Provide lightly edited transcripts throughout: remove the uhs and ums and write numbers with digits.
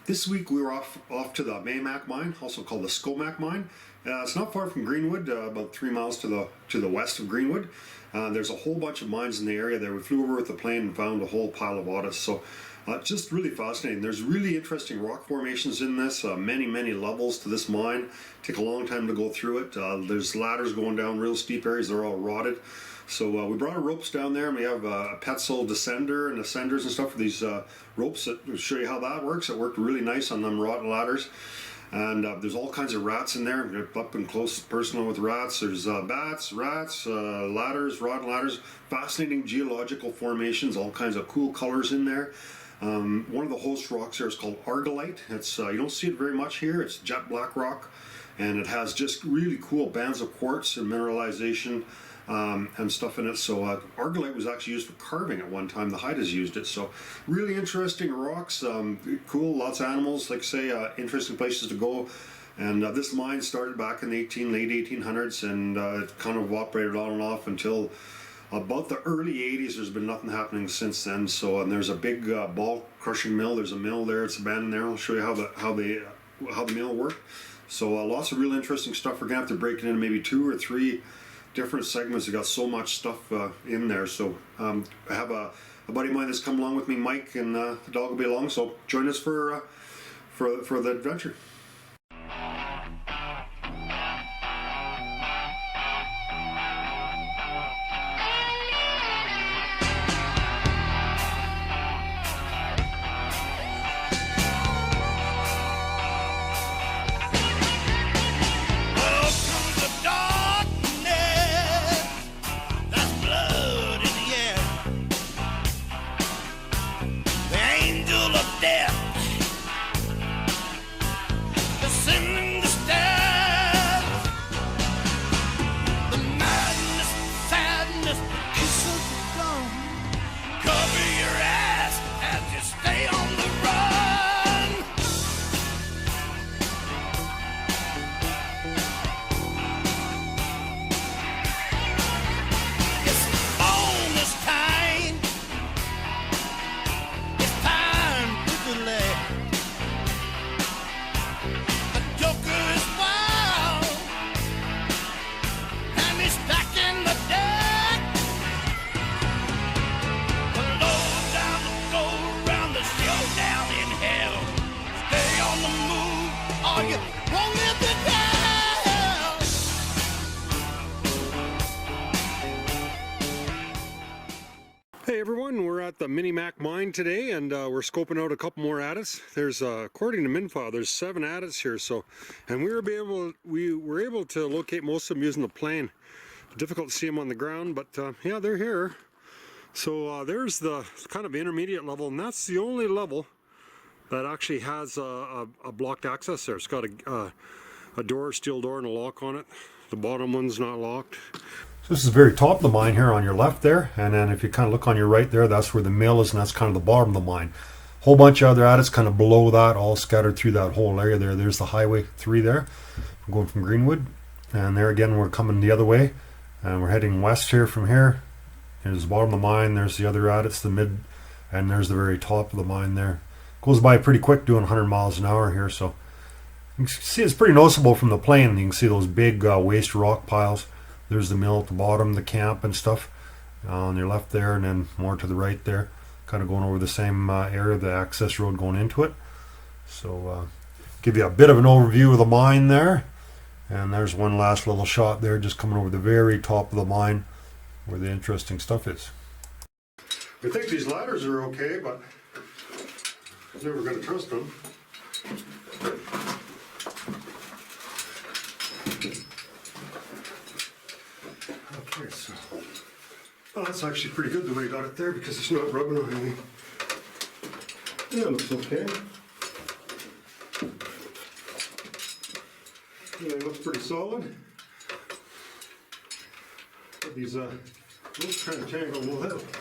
This week we were off to the Maymac mine, also called the Skomac mine. It's not far from Greenwood, about 3 miles to the west of Greenwood. There's a whole bunch of mines in the area there. We flew over with the plane and found a whole pile of odys. So just really fascinating. There's really interesting rock formations in this, many levels to this mine. Take a long time to go through it. There's ladders going down real steep areas. They're all rotted. So we brought our ropes down there, and we have a Petzl descender and ascenders and stuff for these ropes that will show you how that works. It worked really nice on them rotten ladders. And there's all kinds of rats in there. We're up and close personal with rats. There's bats, rats, ladders, rotten ladders, fascinating geological formations, all kinds of cool colors in there. One of the host rocks there is called argillite. It's you don't see it very much here. It's jet black rock, and it has just really cool bands of quartz and mineralization and stuff in it. So argillite was actually used for carving at one time. The Haidas used it. So really interesting rocks, cool, lots of animals, like say, interesting places to go. And this mine started back in the late 1800s, and it kind of operated on and off until about the early 80s. There's been nothing happening since then. So, and there's a big ball crushing mill. There's a mill there. It's abandoned there. I'll show you how the mill worked. So lots of real interesting stuff. We're gonna have to break it into maybe 2 or 3 different segments. We got so much stuff in there. So I have a buddy of mine that's come along with me, Mike, and the dog will be along. So join us for the adventure. Hey everyone, we're at the Mini Mac mine today, and we're scoping out a couple more adits. There's, according to Minfile, there's 7 adits here. So, and we were able to locate most of them using the plane. Difficult to see them on the ground, but yeah, they're here. So there's the kind of intermediate level, and that's the only level that actually has a blocked access there. It's got a door, steel door, and a lock on it. The bottom one's not locked. So this is the very top of the mine here on your left there, and then if you kind of look on your right there, that's where the mill is, and that's kind of the bottom of the mine. Whole bunch of other adits kind of below that, all scattered through that whole area there. There's the Highway 3 there. We're going from Greenwood, and there again we're coming the other way, and we're heading west here from here. There's the bottom of the mine, there's the other adits, the mid, and there's the very top of the mine there. Goes by pretty quick doing 100 miles an hour here, so you can see it's pretty noticeable from the plane. You can see those big waste rock piles. There's the mill at the bottom, the camp and stuff on your left there, and then more to the right there, kind of going over the same area, the access road going into it. So give you a bit of an overview of the mine there, and there's one last little shot there just coming over the very top of the mine where the interesting stuff is. I think these ladders are okay, but I'm never going to trust them. Okay, so that's actually pretty good the way you got it there, because it's not rubbing on anything. Yeah, it looks okay. Yeah, it looks pretty solid. But these ropes kind of tangle a little bit.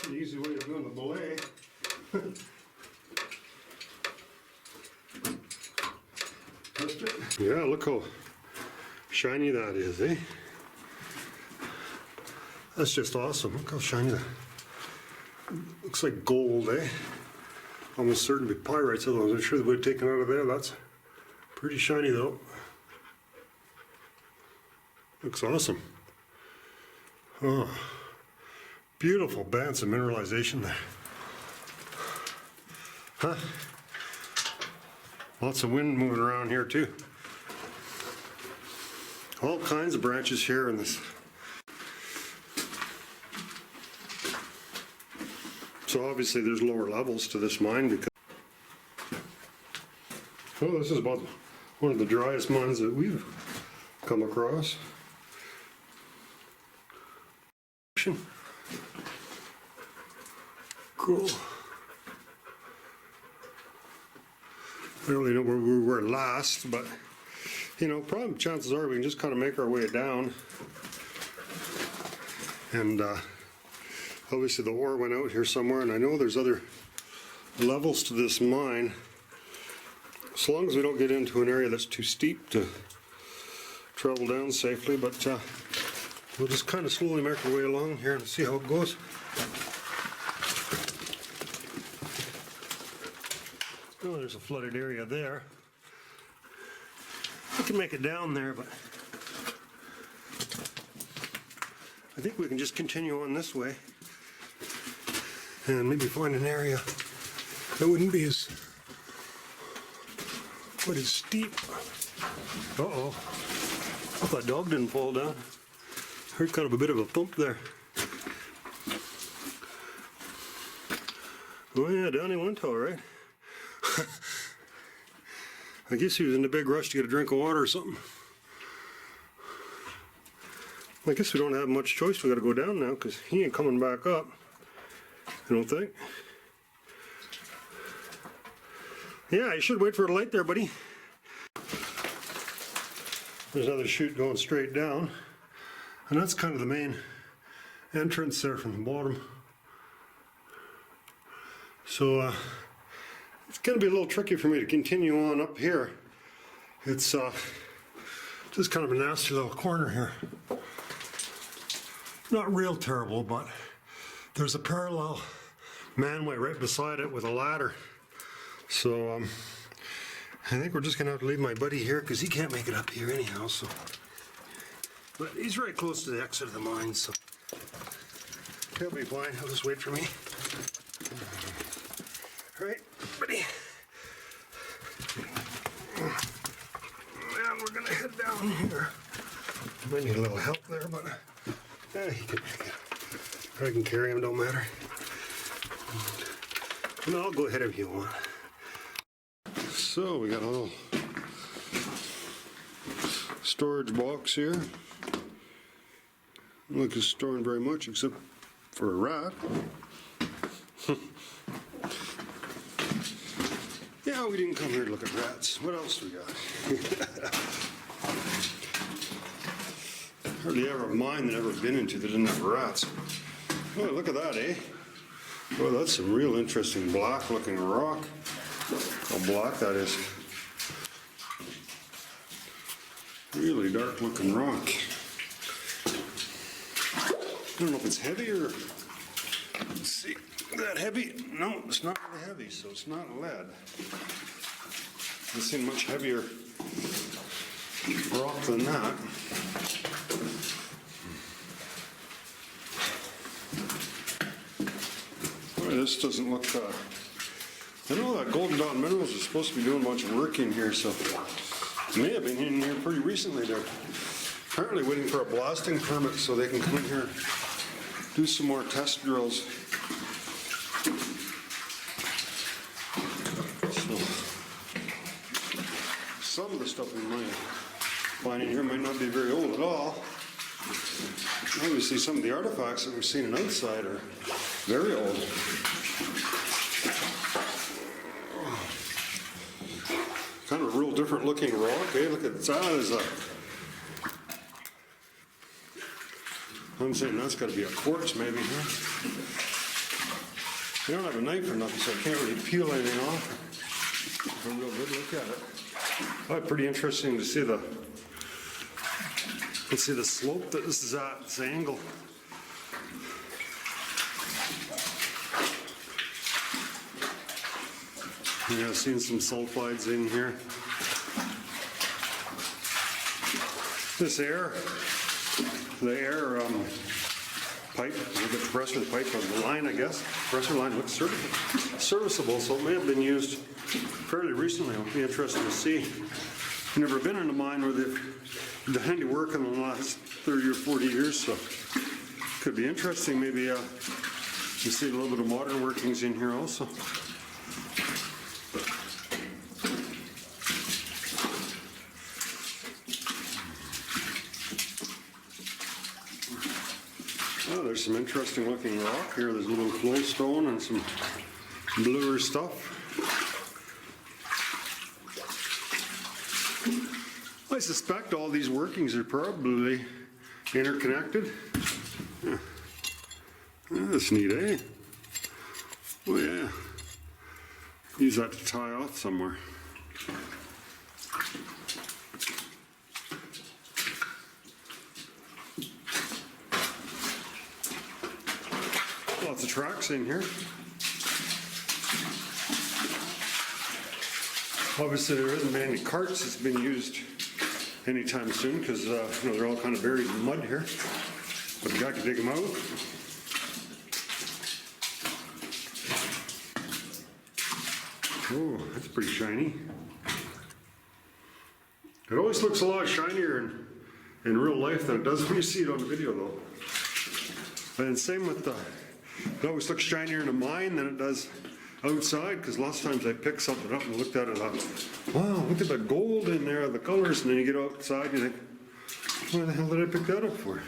The easy way of doing the belay. Yeah, look how shiny that is, eh? That's just awesome. Look how shiny that. Looks like gold, eh? Almost certain to be pyrites, otherwise I'm sure they would have taken out of there. That's pretty shiny though. Looks awesome. Oh, beautiful bands of mineralization there. Huh? Lots of wind moving around here too. All kinds of branches here in this. So obviously there's lower levels to this mine because, oh, this is about one of the driest mines that we've come across. Cool. I don't really know where we were last, but you know, probably chances are we can just kind of make our way down. And obviously the ore went out here somewhere, and I know there's other levels to this mine. As long as we don't get into an area that's too steep to travel down safely, but we'll just kind of slowly make our way along here and see how it goes. Oh, there's a flooded area there. We can make it down there, but I think we can just continue on this way and maybe find an area that wouldn't be as quite as steep. Uh-oh. Hope that dog didn't fall down. Heard kind of a bit of a thump there. Oh yeah, down he went all right. I guess he was in a big rush to get a drink of water or something. I guess we don't have much choice. We got to go down now because he ain't coming back up. I don't think. Yeah, you should wait for a light there, buddy. There's another chute going straight down, and that's kind of the main entrance there from the bottom. So it's going to be a little tricky for me to continue on up here. It's just kind of a nasty little corner here. Not real terrible, but there's a parallel manway right beside it with a ladder. So I think we're just going to have to leave my buddy here because he can't make it up here anyhow. So, but he's right close to the exit of the mine, so he'll be fine. He'll just wait for me. All right, buddy. And we're going to head down here. Might need a little help there, but he can make it. I can carry him, don't matter. No, I'll go ahead if you want. So we got a little storage box here. Look, it's storing very much except for a rat. Yeah, we didn't come here to look at rats. What else we got? Hardly ever a mine that I've ever been into that didn't have rats. Oh, look at that, eh? Oh, that's some real interesting black looking rock. How black that is. Really dark looking rock. I don't know if it's heavy or, let's see, that heavy? No, it's not really heavy, so it's not lead. I've seen much heavier rock than that. This doesn't look, I know that Golden Dot Minerals is supposed to be doing a bunch of work in here, so they may have been in here pretty recently. They're apparently waiting for a blasting permit so they can come in here and do some more test drills. So, some of the stuff we might find in here might not be very old at all. Obviously some of the artifacts that we're seeing outside are very old. Kind of a real different looking rock, eh? Look at that. I'm saying that's got to be a quartz maybe, huh? I don't have a knife or nothing, so I can't really peel anything off. Have a real good look at it. Oh, pretty interesting to see the, let's see the slope that this is at, this angle. Yeah, seen some sulfides in here. This air, the air pipe, the compressor pipe on the line, I guess. Compressor line looks serviceable, so it may have been used fairly recently. It'll be interesting to see. I've never been in a mine where they've done any work in the last 30 or 40 years, so could be interesting. Maybe you see a little bit of modern workings in here also. Oh, there's some interesting looking rock here. There's a little flowstone and some bluer stuff. I suspect all these workings are probably interconnected. Yeah. That's neat, eh? Oh yeah. Use that to tie off somewhere. Lots of tracks in here. Obviously there isn't any carts that's been used anytime soon because they're all kind of buried in mud here. But the guy can dig them out. Oh, that's pretty shiny. It always looks a lot shinier in real life than it does when you see it on the video though. And same with it always looks shinier in a mine than it does outside, because lots of times I pick something up and looked at it and thought, wow, look at the gold in there, the colors, and then you get outside and you think, why the hell did I pick that up for?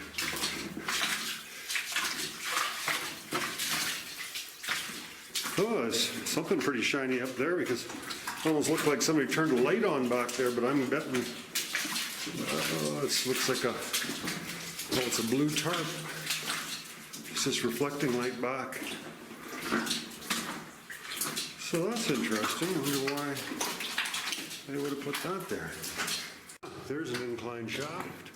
Oh, there's something pretty shiny up there because it almost looked like somebody turned a light on back there, but I'm betting, it looks like it's a blue tarp. It's just reflecting light back. So that's interesting. I wonder why they would have put that there. There's an inclined shaft.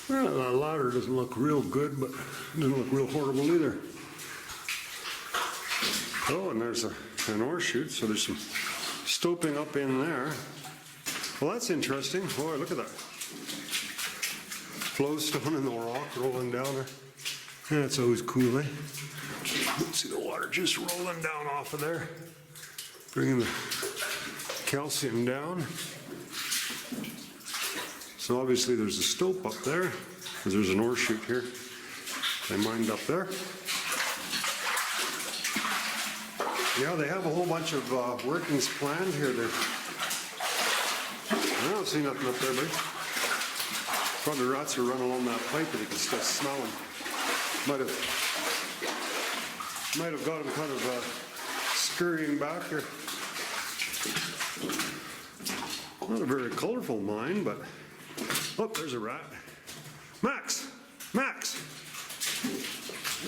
Well, that ladder doesn't look real good, but it doesn't look real horrible either. Oh, and there's an ore chute, so there's some stoping up in there. Well, that's interesting. Boy, look at that. Flowstone in the rock rolling down there. Yeah, that's always cool, eh? See the water just rolling down off of there. Bringing the calcium down. So obviously there's a stope up there, because there's an ore chute here. They mined up there. Yeah, they have a whole bunch of workings planned here. I don't see nothing up there, buddy. Probably rats are running along that pipe and you can still smell them. Might have got them kind of scurrying back here. Not a very colorful mine, but oh, there's a rat. Max! Max!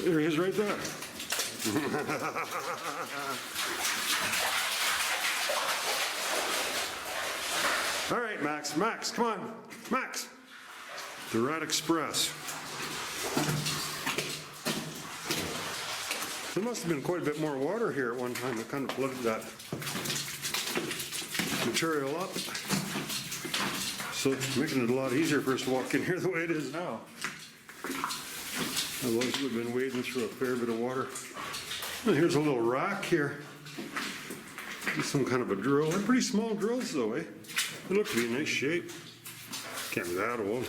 There he is right there. All right, Max. Max, come on. Max! The Rat Express. There must have been quite a bit more water here at one time that kind of flooded that material up. So it's making it a lot easier for us to walk in here the way it is now. Otherwise we've been wading through a fair bit of water. And here's a little rack here. Some kind of a drill. They're pretty small drills though, eh? They look to be in nice shape. Can't be that old.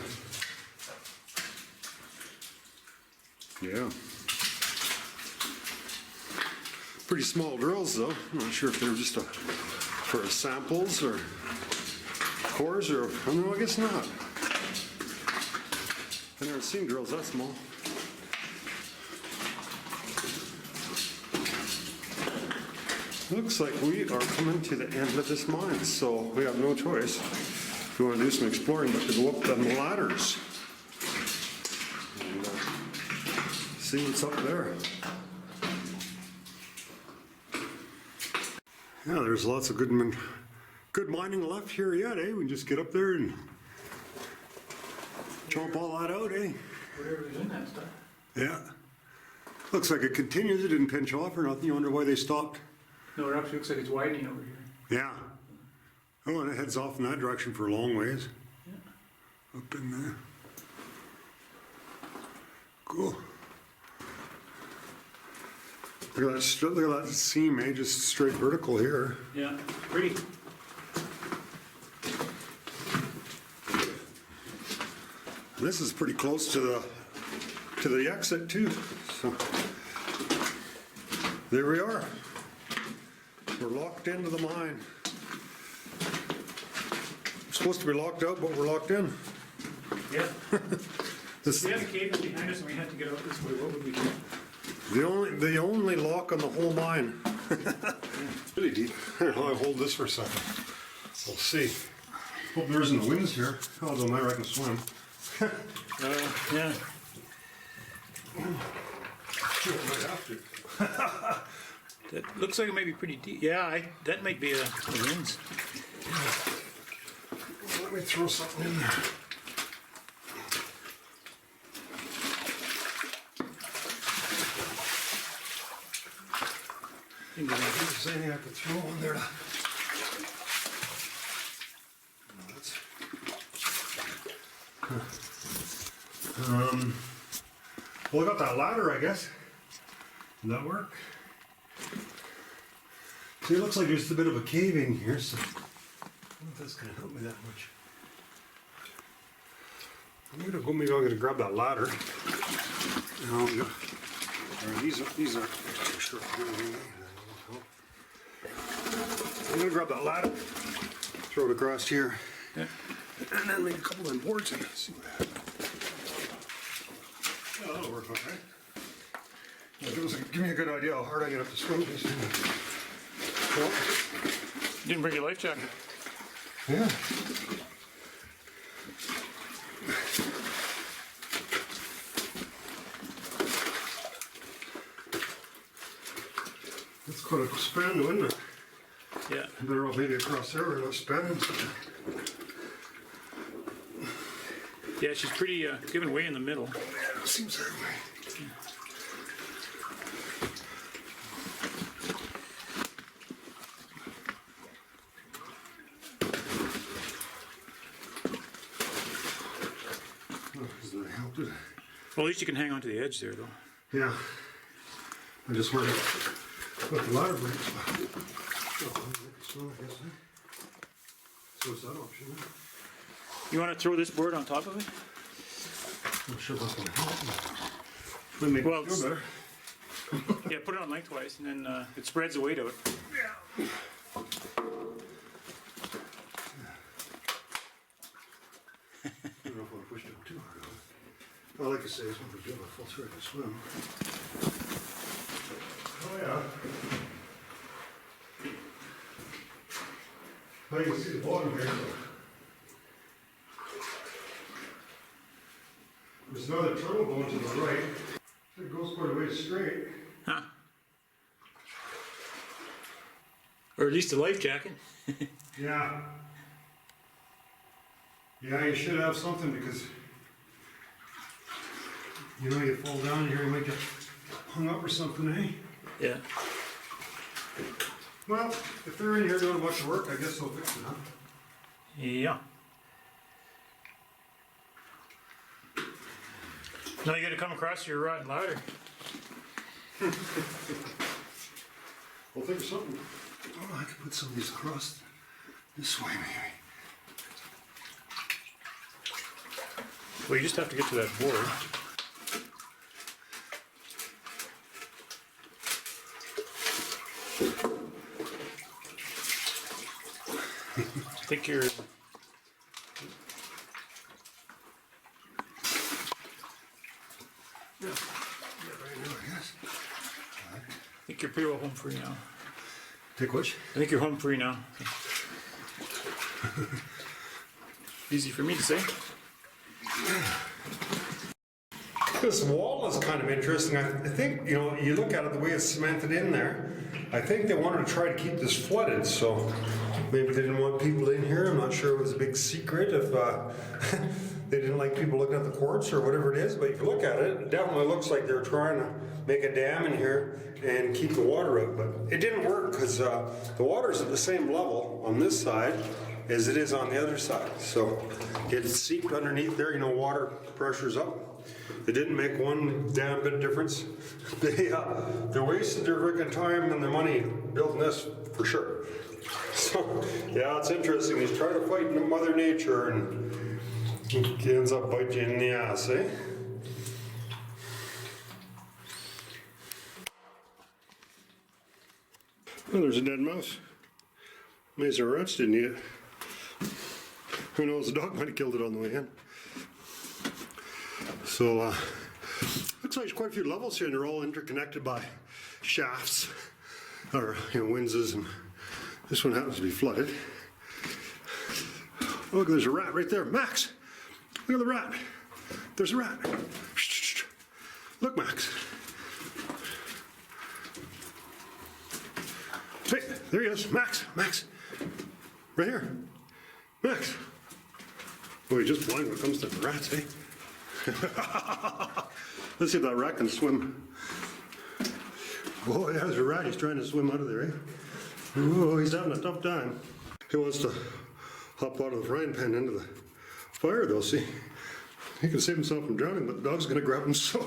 Yeah. Pretty small drills though. I'm not sure if they're just for samples or cores or, I don't know, I guess not. I've never seen drills that small. Looks like we are coming to the end of this mine, so we have no choice if we want to do some exploring but to go up them ladders and see what's up there. Yeah, there's lots of good mining left here yet, eh? We can just get up there and chomp all that out, eh? Whatever's in that stuff. Yeah. Looks like it continues. It didn't pinch off or nothing. You wonder why they stopped. No, it actually looks like it's widening over here. Yeah. Oh, and it heads off in that direction for a long ways. Yeah. Up in there. Cool. Look at that seam, eh? Just straight vertical here. Yeah, pretty. This is pretty close to the exit too. So there we are. We're locked into the mine. We're supposed to be locked out, but we're locked in. Yeah. This, If we had a cable behind us and we had to get out this way, what would we do? the only lock on the whole mine. It's really deep. Here, I'll hold this for a second. We'll see. Hope there isn't winds here. Although I can swim. Yeah. Might have to. That looks like it may be pretty deep. Yeah, that might be the winds. Let me throw something in there. Is there anything I could throw in there? Well, I got that ladder, I guess. Did that work? See, it looks like there's a bit of a cave in here, so I don't know if that's going to help me that much. I'm gonna go. Maybe I'm gonna grab that ladder. No, no. These are extra. I'm gonna grab that ladder, throw it across here, Yeah. and then make a couple of boards in it. See what happens. Yeah, that'll work okay. Give me a good idea how hard I get up to swim. Well, You didn't bring your life jacket. yeah. It's quite a span, though, isn't it? Yeah. Better off maybe across there where it's spanning. Yeah, she's pretty giving way in the middle. Yeah, it seems that way. Does that help it? Well, at least you can hang on to the edge there, though. Yeah. I just wanted to put the ladder breaks. So it's that option. You want to throw this board on top of it? Not sure what's going to help. Might make Well, it feel better. Yeah, put it on lengthwise, and then it spreads the weight out. Yeah. I don't know if I want to push it too hard on it. I like to say it's one for doing a full thread to swim. Oh yeah. Now you can see the bottom here. There's another tunnel going to the right. It goes quite a ways straight. Huh. Or at least a life jacket. Yeah. Yeah, you should have something because you know you fall down here, you might get hung up or something, eh? Yeah. Well, if they're in here doing a bunch of work, I guess they'll fix it, huh? Yeah. Now you got to come across your rod and ladder. We'll think of something. Oh, I could put some of these across this way, maybe. Well, you just have to get to that board. I think you're. Yeah, right now, I guess. I think you're pretty well home free now. Take which? I think you're home free now. Easy for me to say. This wall is kind of interesting. I think, you know, you look at it the way it's cemented in there. I think they wanted to try to keep this flooded, so Maybe they didn't want people in here. I'm not sure it was a big secret if they didn't like people looking at the quartz or whatever it is. But if you look at it, it definitely looks like they're trying to make a dam in here and keep the water out. But it didn't work because the water's at the same level on this side as it is on the other side. So it's seeped underneath there, you know, water pressure's up. It didn't make one damn bit of difference. They wasted their freaking time and their money building this for sure. So yeah, it's interesting. He's trying to fight Mother Nature and he ends up biting you in the ass, eh? Well, there's a dead mouse. Maybe some rats didn't eat it. Who knows, the dog might have killed it on the way in. So, looks like there's quite a few levels here and they're all interconnected by shafts or, you know, winzes, and this one happens to be flooded. Oh, look, there's a rat right there. Max, look at the rat. There's a rat. Shh, shh, shh. Look, Max. Hey, there he is. Max, Max. Right here. Max. Oh, he's just blind when it comes to the rats, eh? Let's see if that rat can swim. Oh, yeah, there's a rat. He's trying to swim out of there, eh? Oh, he's having a tough time. He wants to hop out of the frying pan into the fire, though, see? He can save himself from drowning, but the dog's going to grab him, so...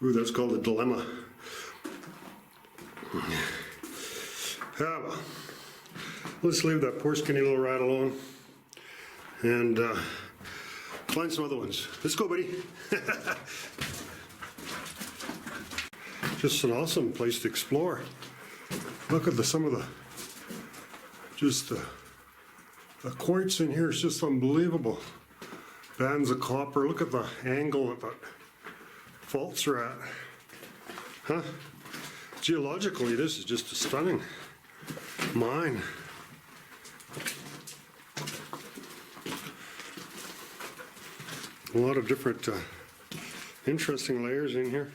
Ooh, that's called a dilemma. Ah, well. Let's leave that poor skinny little rat alone and find some other ones. Let's go, buddy. Just an awesome place to explore. Look at some of the quartz in here is just unbelievable. Bands of copper. Look at the angle that faults are at. Huh? Geologically, this is just a stunning mine. A lot of different interesting layers in here.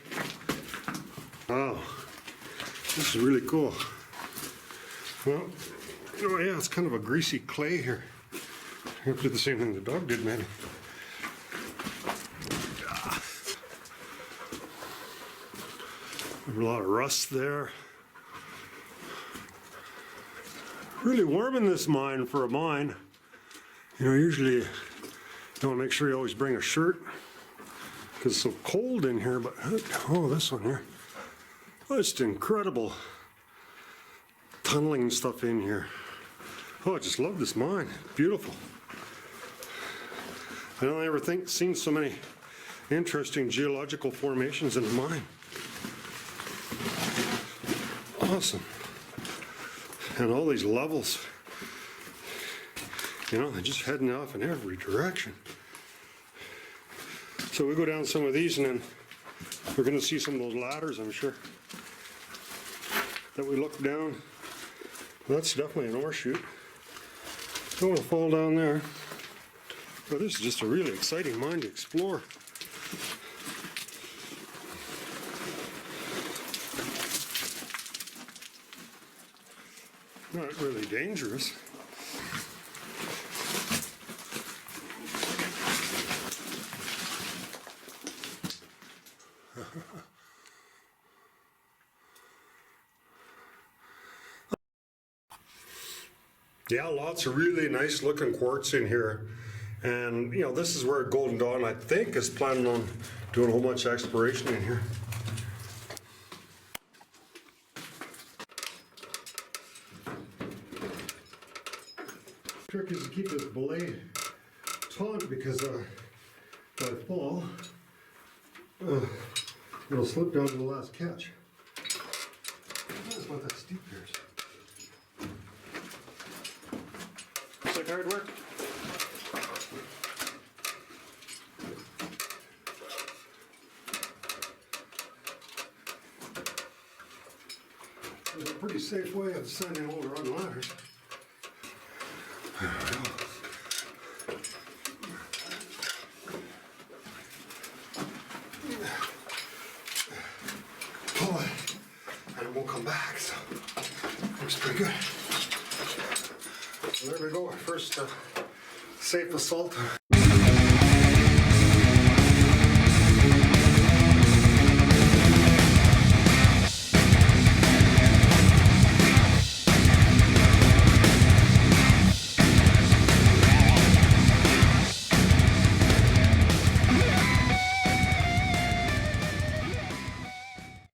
Wow, this is really cool. Well, oh yeah, it's kind of a greasy clay here. I have to do the same thing the dog did, maybe. There's a lot of rust there. Really warm in this mine for a mine. You know, usually you want to make sure you always bring a shirt because it's so cold in here, but oh, this one here. Oh, it's incredible tunneling stuff in here. Oh, I just love this mine. Beautiful. I don't ever seen so many interesting geological formations in a mine. Awesome. And all these levels, you know, they're just heading off in every direction. So we go down some of these and then we're going to see some of those ladders, I'm sure, that we look down. Well, that's definitely an ore chute. Don't want to fall down there. But this is just a really exciting mine to explore. Not really dangerous. Yeah, lots of really nice looking quartz in here. And, you know, this is where Golden Dawn, I think, is planning on doing a whole bunch of exploration in here. Trick is to keep this belay taut because if I fall, it'll slip down to the last catch. It's not that steep here. Looks like hard work. There's a pretty safe way of sending over on ladders. There we go. it won't come back. So looks pretty good. So there we go. Our first safe assault.